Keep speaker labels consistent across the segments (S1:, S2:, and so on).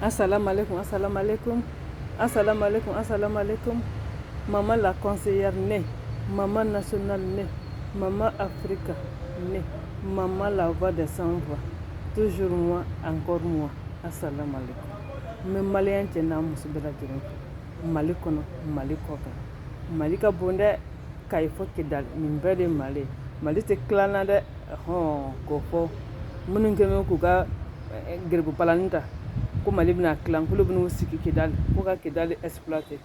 S1: Assalamu alaikum, assalamu alaikum. Assalamu alaikum, assalamu alaikum. Maman la conseillère née, maman nationale née, maman Africa née, maman la voix des sans-voix. Toujours moi, encore moi. Assalamu alaikum. Mais malien tena musibela jirin. Mali kono, Mali koka. Mali ka bonde kay fo kidal min bede Mali. Mali te klana de ko fo. Munun keme ku ga gerbu palanita. Ko Mali bina klan ko binu siki kidal ko ka kidal exploiter.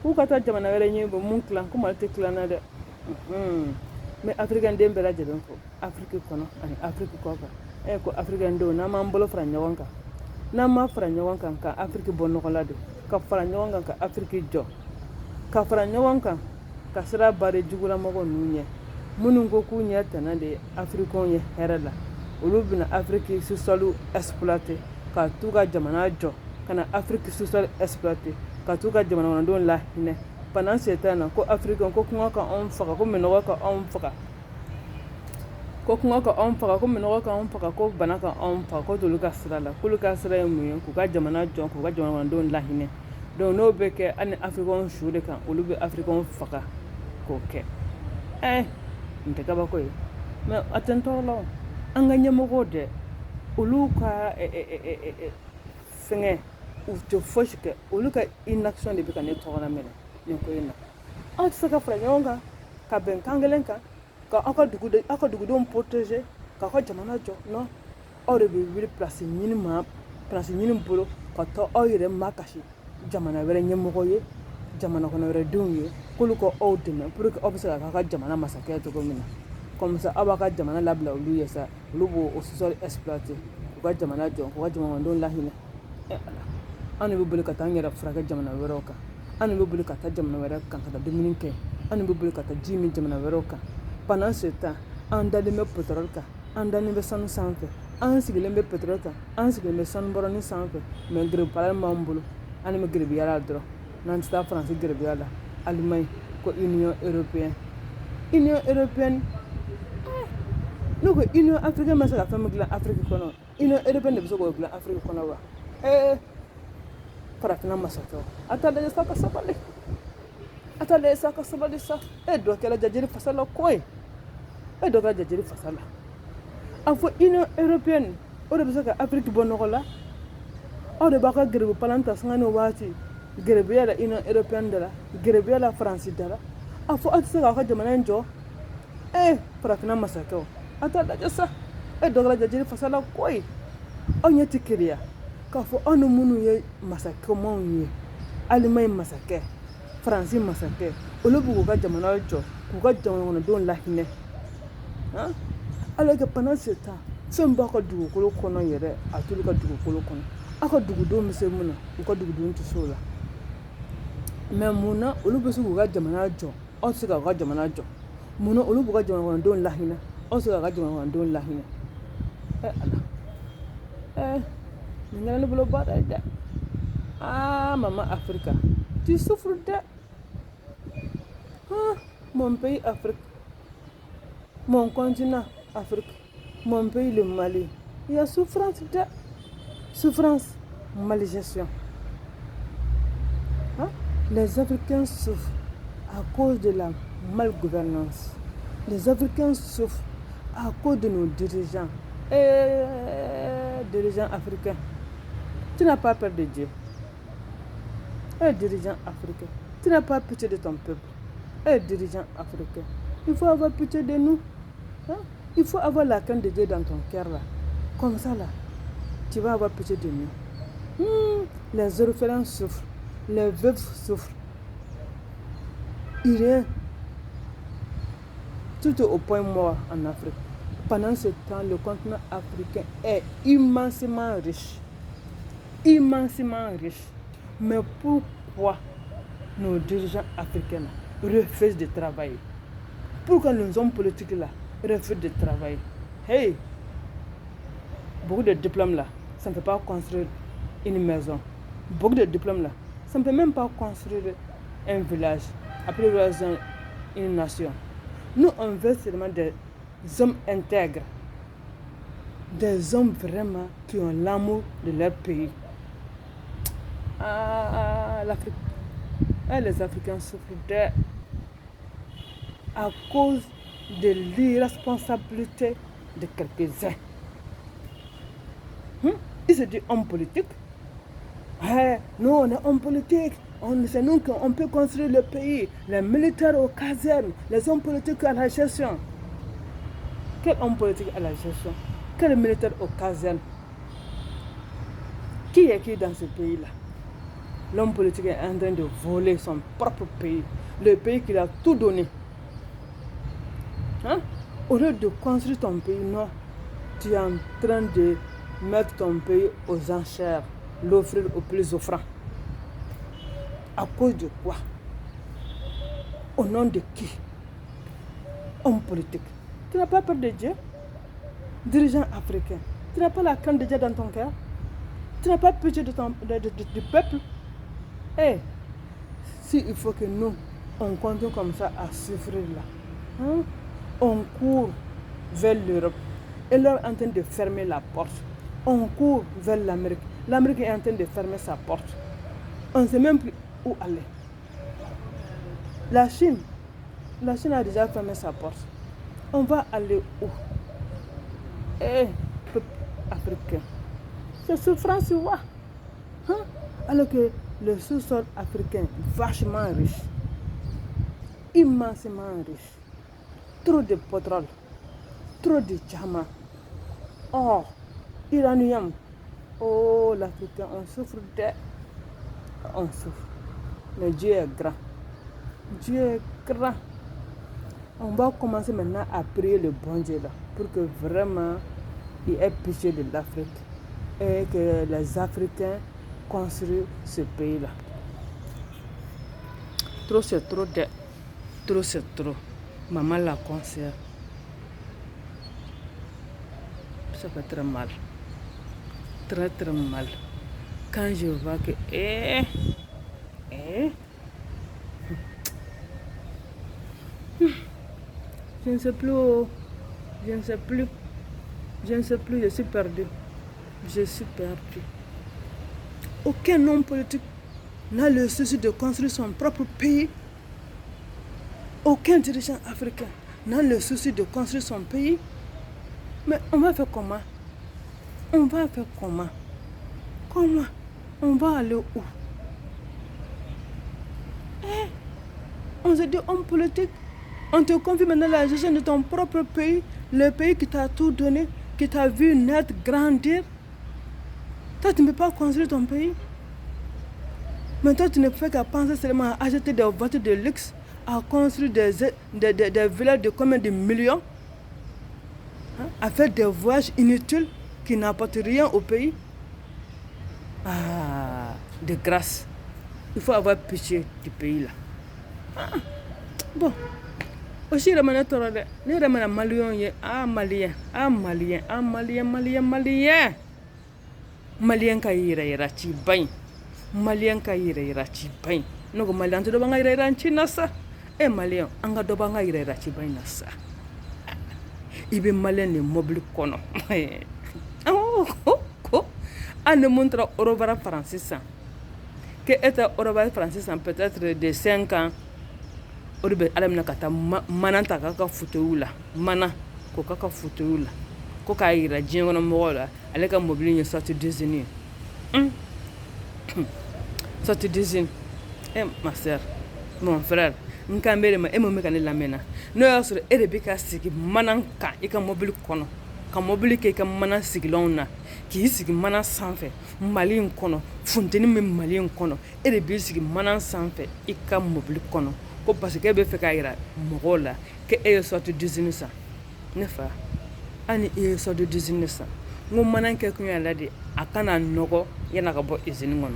S1: Ku ka ta jamana wele nyi bo mun klan ko Mali te klana de. Mais africain dem bela jirin fo. Afrique kono ani Afrique koka. Ko africain do na ma mbolo fra nyawanka. Na ma fara ɲɔgɔn kan ka Afrique bɔ nɔgɔ la don ka fara ɲɔgɔn kan ka Afrique jɔ ka fara ɲɔgɔn kan ka sira bari jugulamɔgɔ ninnu ɲɛ minnu ko k'u ɲɛ tana de africain ye hɛrɛ la olu bɛna Afrique sous-sol exploiter ka t'u ka jamana jɔ ka na Afrique sous-sol exploiter ka t'u ka jamana kɔnɔdenw lahinɛ pendant ce temps na ko africain ko kɔngɔ ka anw faga ko minɔgɔ ka anw faga ko kɔngɔ ka anw faga ko minɔgɔ ka anw faga ko bana ka anw faga ko t'olu ka sira la k'olu ka sira ye mun ye k'u ka jamana jɔ k'u ka jamana kɔnɔdenw lahinɛ donc n'o bɛ kɛ hali ni africain su de kan olu bɛ africain faga k'o kɛ nin tɛ kabako ye mais a tɛ n tɔɔrɔ la o an ka ɲɛmɔgɔw dɛ olu ka fɛngɛ u tɛ fosi kɛ olu ka inaction de bɛ ka ne tɔgɔ lamɛn nin ko in na aw tɛ se ka fara ɲɔgɔn kan ka bɛn kan kelen kan ka aw ka dugudenw protéger k'aw ka jamana jɔ non aw de bɛ wuli place ɲini bolo ka taa aw yɛrɛ makasi jamana wɛrɛ ɲɛmɔgɔ ye jamana kɔnɔ wɛrɛ denw ye k'olu ka aw dɛmɛ pour que aw bɛ se ka k'aw ka jamana masakɛ ye cogo min na comme ça aw b'a ka jamana labila olu ye sa olu b'o sous-sol exploiter k'u ka jamana jɔ k'u ka jamanadenw lahinɛ an de bɛ boli ka taa an yɛrɛ furakɛ jamana wɛrɛw kan an de bɛ boli ka taa jamana wɛrɛ kan ka taa dumuni kɛ an de bɛ boli ka taa ji min jamana wɛrɛw kan pendant ce temps an dalen bɛ pétrole kan an dalen bɛ sanu sanfɛ an sigilen bɛ pétrole kan an sigilen bɛ sanu bɔrɔnin sanfɛ mais gerebupalan b'an bolo an de bɛ gerebuya la dɔrɔn n'an tɛ taa faransi gerebuya la Allemagne ko union européenne n'u ko union africaine ma se ka fɛn min dilan Afrique kɔnɔ union européenne de bɛ se k'o dilan Afrique kɔnɔ wa farafinna masakɛw a t'a lajɛ sa ka sabali a t'a lajɛ sa ka sabali sa dɔ kɛra jajiri fasa la ko ye dɔ kɛra jajiri fasa la a fɔ union européenne o de bɛ se ka Afrique bɔ nɔgɔ la aw de b'a ka gerebu palan ta sanga ni waati gerebuya la union européenne da la gerebuya la faransi da la a fɔ aw tɛ se k'aw ka jamana in jɔ farafinna masakɛw a t'a lajɛ sa dɔ kɛra jajiri fasa la ko ye aw ɲɛ tɛ keleya k'a fɔ aw ni minnu ye masakɛmanw ye Allemagne masakɛ faransi masakɛ olu bɛ k'u ka jamana jɔ k'u ka jamana kɔnɔdenw lahinɛ alors que pendant ce temps fɛn b'aw ka dugukolo kɔnɔ yɛrɛ a t'olu ka dugukolo kɔnɔ aw ka dugudenw bɛ se mun na u ka dugudenw tɛ se o la mais mun na olu bɛ se k'u ka jamana jɔ aw tɛ se k'aw ka jamana jɔ mun na olu b'u ka jamana kɔnɔdenw lahinɛ aw tɛ se k'aw ka jamana kɔnɔdenw lahinɛ ala nin kɛra ne bolo baara ye dɛ maman Africa tu souffres dɛ mon pays Afrique, mon continent Afrique, mon pays le Mali. Il y a souffrance, malégestion. Les Africains souffrent à cause de la malgouvernance. Les Africains souffrent à cause de nos dirigeants. Dirigeants africains, tu n'as pas peur de Dieu. Dirigeants africains, tu n'as pas pitié de ton peuple. Dirigeants africains, il faut avoir pitié de nous. Il faut avoir la crainte de Dieu dans ton cœur là. Comme ça là, tu vas avoir pitié de nous. Les orphelins souffrent, les veuves souffrent. Il est tout au point mort en Afrique. Pendant ce temps, le continent africain est immensément riche. Immensément riche. Mais pourquoi nos dirigeants africains refusent de travailler? Pourquoi nos hommes politiques là refusent de travailler? Beaucoup de diplômes là, ça ne peut pas construire une maison. Beaucoup de diplômes là, ça ne peut même pas construire un village. Après une nation. Nous, on veut seulement des hommes intègres. Des hommes vraiment qui ont l'amour de leur pays. l'Afrique. Et les Africains souffrent à cause de l'irresponsabilité de quelques-uns. Ils se disent hommes politiques. Nous, on est hommes politiques. C'est nous qu'on peut construire le pays. Les militaires aux casernes, les hommes politiques à la gestion. Quel homme politique à la gestion? Quel militaire aux casernes? Qui est qui dans ce pays-là? L'homme politique est en train de voler son propre pays, le pays qu'il a tout donné. Au lieu de construire ton pays, non, tu es en train de mettre ton pays aux enchères, l'offrir aux plus offrants. À cause de quoi? Au nom de qui? Homme politique. Tu n'as pas peur de Dieu? Dirigeant africain. Tu n'as pas la crainte de Dieu dans ton cœur? Tu n'as pas pitié du peuple? Si il faut que nous, on continue comme ça à souffrir là, on court vers l'Europe et l'Europe est en train de fermer la porte. On court vers l'Amérique. L'Amérique est en train de fermer sa porte. On ne sait même plus où aller. La Chine a déjà fermé sa porte. On va aller où? Peuple africain. C'est souffrance, tu vois. Alors que le sous-sol africain est vachement riche. Immensément riche. Trop de pétrole. Trop de diamants. Or, uranium. Oh, l'Africain, on souffre on souffre. Mais Dieu est grand. Dieu est grand. On va commencer maintenant à prier le bon Dieu là, pour que vraiment il ait pitié de l'Afrique et que les Africains construisent ce pays-là. Trop c'est trop de... Trop c'est trop. Maman la conseille. Ça fait très mal. Très très mal. Quand je vois que... Je ne sais plus. Je ne sais plus. Je ne sais plus. Je suis perdu. Je suis perdu. Aucun homme politique n'a le souci de construire son propre pays. Aucun dirigeant africain n'a le souci de construire son pays. Mais on va faire comment? On va faire comment? Comment? On va aller où? On se dit homme politique. On te confie maintenant la gestion de ton propre pays, le pays qui t'a tout donné, qui t'a vu naître, grandir. Toi, tu ne peux pas construire ton pays. Mais toi, tu ne fais qu'à penser seulement à acheter des voitures de luxe, à construire des villages de combien de millions, à faire des voyages inutiles qui n'apportent rien au pays. De grâce, il faut avoir pitié du pays là. Bon. Aussi, ramana torode, ne ramana malien ye, malien. Malien ka ira ci bain. Malien ka ira ci bain. No go malien to do banga ira ci nasa. Malien anga do banga ira ci bain nasa. Ibe malien ne mobile kono. Ane montre Orobara français. Que est Orobara français peut-être de 5 ans. Oribe alam na kata mananta kaka futeula mana ko kaka futeula ko ka ira jingo na mola ale ka mobile ni sorti désigner sorti désigner ma sœur mon frère nkambere ma emo ka ne lamena no ya sur erebika sigi mananka ika mobile kono ka mobile ke ka manan sigilona ki sigi manan sanfɛ mali kono funteni me mali kono erebi sigi manan sanfɛ ika mobile kono ko parce que be fe ka ira mɔgɔw la que e sorte d'usine sa ne fa ani e sorte d'usine sa ngo manan ke kunya la de akana nɔgɔ yana ka bɔ usine ngono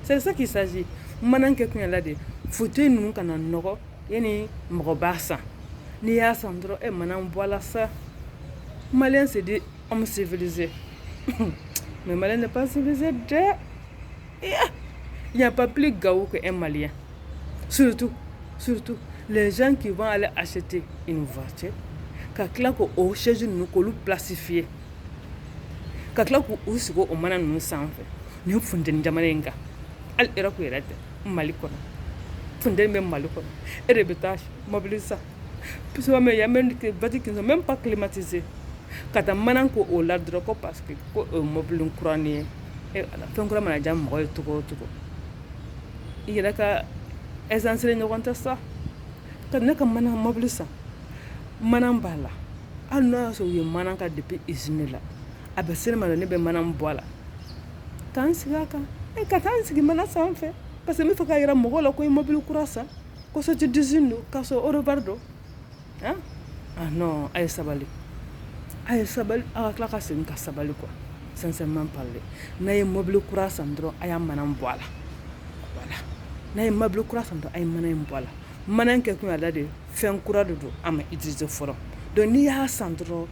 S1: c'est ça qu'il s'agit manan ke kunya la de fauteuil nunu kana nɔgɔ yani mɔgɔ ba san ni ya san dɔrɔn manan bɔla sa malien c'est dit homme civilisé mais malien n'est pas civilisé il n'y a pas plus gaou que un malien. Surtout, les gens qui vont aller acheter une voiture, quand là au chez nous nous placifier, quand là au sigo au mana nous s'en fait, nin funteni jamana in kan hali Iraki yɛrɛ tɛ Mali kɔnɔ funteni bɛ Mali kɔnɔ e de bɛ taa mobili san puisque mais il y a même des bâtiments qui ne sont même pas climatisés ka taa mana ko o la dɔrɔn ko parce que ko o ye mobili kura nin ye fɛn kura mana diya mɔgɔ ye cogo o cogo i yɛrɛ ka essence ɲɔgɔn tɛ sa ka ne ka mana mobili san mana b'a la hali n'o y'a sɔrɔ u ye mana ka depuis usine la a bɛ se ne ma ne bɛ mana bɔ a la k'an sigi a kan ka taa n sigi mana sanfɛ parce que n bɛ fɛ k'a yira mɔgɔw la ko n ye mobili kura san ko soti d'usine don k'a sɔrɔ Eurobar don ah non a ye sabali a ka tila ka segin ka sabali quoi sincèrement parler n'a ye mobili kura san dɔrɔn a y'a mana bɔ a la voilà n'a ye mobili kura san dɔrɔn a ye mana in bɔ a la mana in kɛ kun y'a da de fɛn kura de don a ma utiliser fɔlɔ donc n'i y'a san dɔrɔn